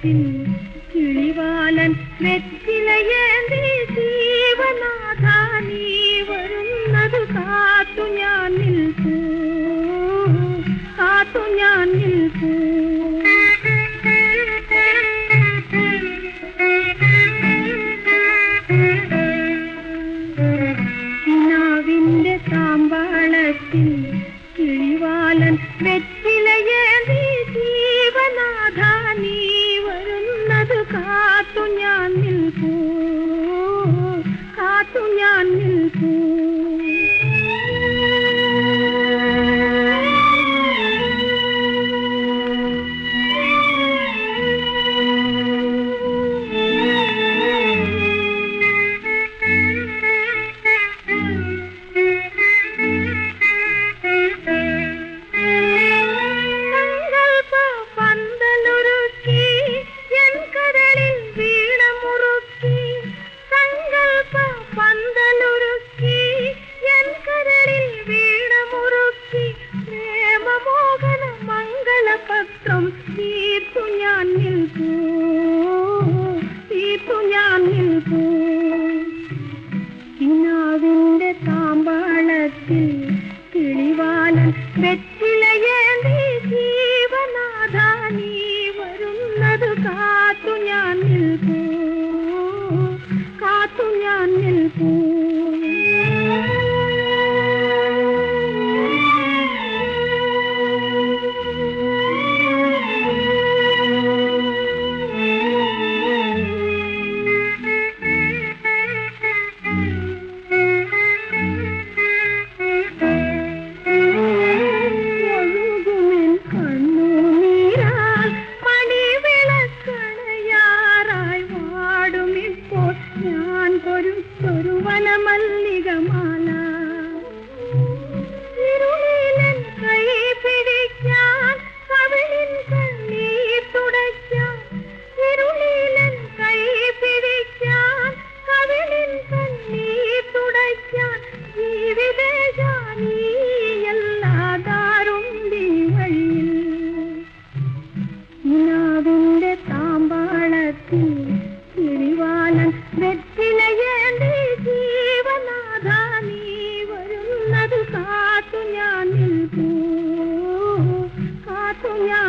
താമ്പാളത്തിൽ കിളിവാലൻ വെറ്റിലയേന്തി ജീവനാഥ നീ വരുന്നത് കാത്തു ഞാൻ നിൽപ്പൂ, കാത്തു ഞാൻ നിൽപ്പൂ. കിനാവിന്റെ താമ്പാളത്തിൽ കിളിവാലൻ വെറ്റിലയേന്തി ജീവനാഥ നീ വരുന്നത് കാത്തു ഞാൻ നിൽപ്പൂ, കാത്തു ഞാൻ നിൽപ്പൂ. തീർത്തു ഞാൻ നിൽപ്പൂ, തീർത്തു ഞാൻ നിൽപ്പൂ. കിനാവിന്റെ താമ്പാളത്തിൽ കിളിവാലൻ വെറ്റിലയേന്തി ജീവനാഥ നീ വരുന്നത് കാത്തു ഞാൻ നിൽപ്പൂ, കാത്തു ഞാൻ നിൽപ്പൂ. ഒരു വനമല്ലികമാല ഇരുളിലൻ കൈ പിടിക്കാൻ കവിളിൻ കണ്ണീർ തുടയ്ക്കാൻ, ഇരുളിലൻ കൈ പിടിക്കാൻ കവിളിൻ കണ്ണീർ തുടയ്ക്കാൻ ജീവിതജാനിയല്ലാതാരുണ്ടി വഴിയിൽ. കിനാവിന്റെ താമ്പാളത്തിൽ കിളിവാലൻ വെറ്റിലയേന്തി ജീവനാഥ നീ വരുന്നത് കാത്തു ഞാൻ നിൽപ്പൂ, കാത്തു ഞാൻ